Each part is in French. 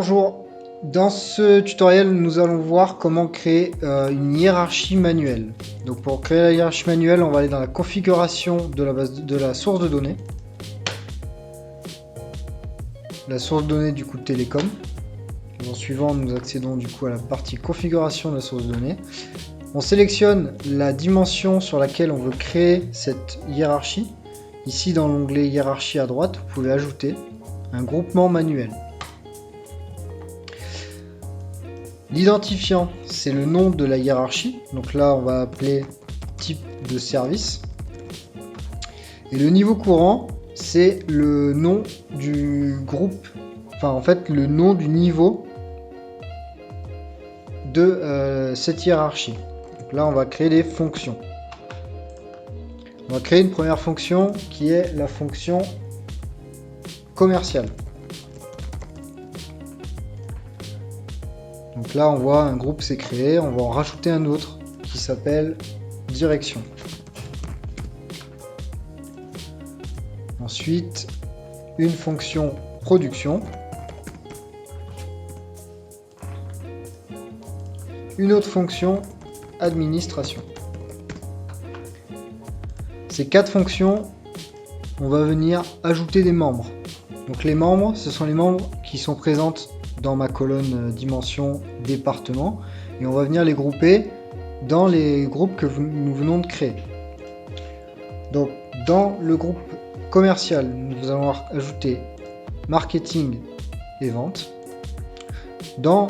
Bonjour, dans ce tutoriel nous allons voir comment créer une hiérarchie manuelle. Donc pour créer la hiérarchie manuelle, on va aller dans la configuration de la base de la source de données. La source de données du coup de Télécom. En suivant, nous accédons du coup à la partie configuration de la source de données. On sélectionne la dimension sur laquelle on veut créer cette hiérarchie. Ici dans l'onglet hiérarchie à droite, vous pouvez ajouter un groupement manuel. L'identifiant, c'est le nom de la hiérarchie. Donc là, on va appeler type de service. Et le niveau courant, c'est le nom du groupe, enfin en fait le nom du niveau de cette hiérarchie. Donc là, on va créer des fonctions. On va créer une première fonction qui est la fonction commerciale. Donc là, on voit un groupe s'est créé, on va en rajouter un autre qui s'appelle direction. Ensuite, une fonction production. Une autre fonction administration. Ces quatre fonctions, on va venir ajouter des membres. Donc les membres, ce sont les membres qui sont présents dans ma colonne dimension département et on va venir les grouper dans les groupes que nous venons de créer. Donc dans le groupe commercial, nous allons ajouter marketing et vente. Dans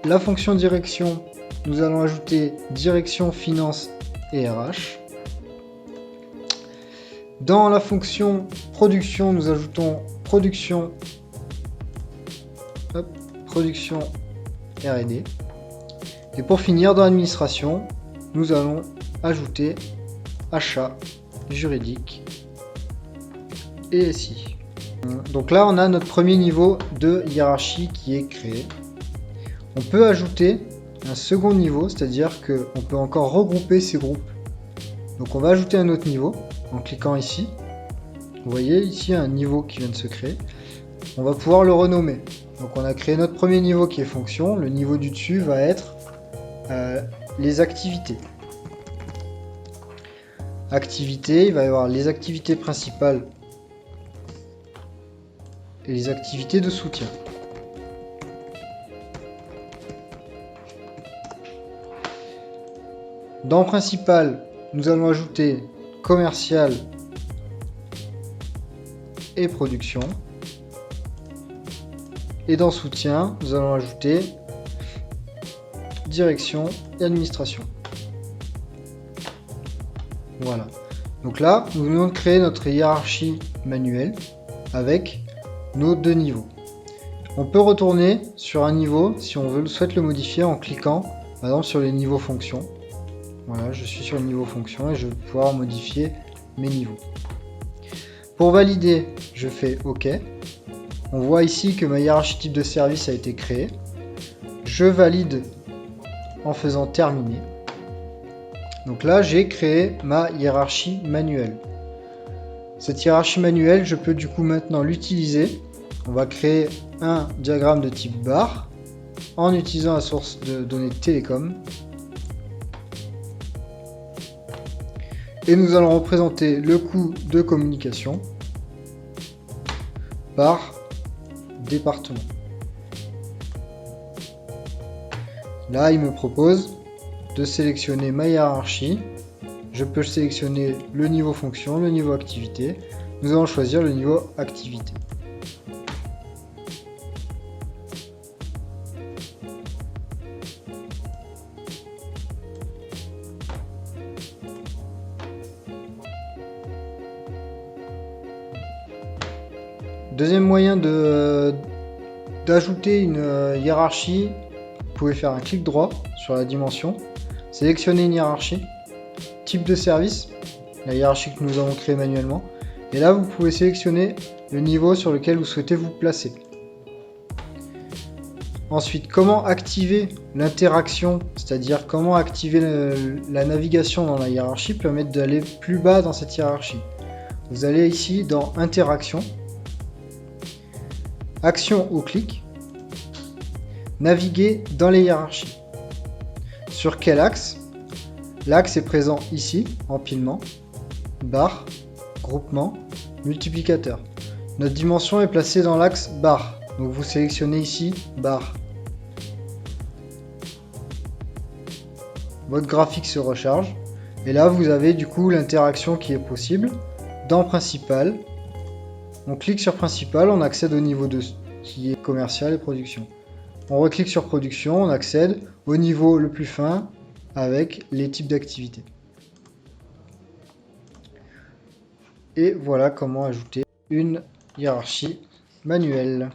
la fonction direction, nous allons ajouter direction, finance et RH. Dans la fonction production, nous ajoutons production, production R&D. Et pour finir, dans l'administration, nous allons ajouter achat, juridique et SI. Donc là, on a notre premier niveau de hiérarchie qui est créé. On peut ajouter un second niveau, c'est-à-dire qu'on peut encore regrouper ces groupes. Donc on va ajouter un autre niveau en cliquant ici. Vous voyez ici un niveau qui vient de se créer. On va pouvoir le renommer. Donc on a créé notre premier niveau qui est fonction. Le niveau du dessus va être les activités. Activités, il va y avoir les activités principales et les activités de soutien. Dans principal, nous allons ajouter commercial et production. Et dans soutien, nous allons ajouter direction et administration. Voilà. Donc là, nous venons de créer notre hiérarchie manuelle avec nos deux niveaux. On peut retourner sur un niveau si on souhaite le modifier en cliquant par exemple sur les niveaux fonctions. Voilà, je suis sur le niveau fonction et je vais pouvoir modifier mes niveaux. Pour valider, je fais OK. On voit ici que ma hiérarchie type de service a été créée. Je valide en faisant terminer. Donc là, j'ai créé ma hiérarchie manuelle. Cette hiérarchie manuelle, je peux du coup maintenant l'utiliser. On va créer un diagramme de type bar en utilisant la source de données Télécom. Et nous allons représenter le coût de communication par département. Là, il me propose de sélectionner ma hiérarchie. Je peux sélectionner le niveau fonction, le niveau activité. Nous allons choisir le niveau activité. Deuxième moyen d'ajouter une hiérarchie, vous pouvez faire un clic droit sur la dimension, sélectionner une hiérarchie, type de service, la hiérarchie que nous avons créée manuellement, et là vous pouvez sélectionner le niveau sur lequel vous souhaitez vous placer. Ensuite, comment activer l'interaction, c'est-à-dire comment activer la navigation dans la hiérarchie, permettre d'aller plus bas dans cette hiérarchie. Vous allez ici dans interaction, action ou clic, naviguer dans les hiérarchies. Sur quel axe? L'axe est présent ici, empilement, barre, groupement, multiplicateur. Notre dimension est placée dans l'axe barre, donc vous sélectionnez ici barre. Votre graphique se recharge, et là vous avez du coup l'interaction qui est possible. Dans Principal, on clique sur Principal, on accède au niveau 2, qui est commercial et production. On reclique sur Production, on accède au niveau le plus fin avec les types d'activités. Et voilà comment ajouter une hiérarchie manuelle.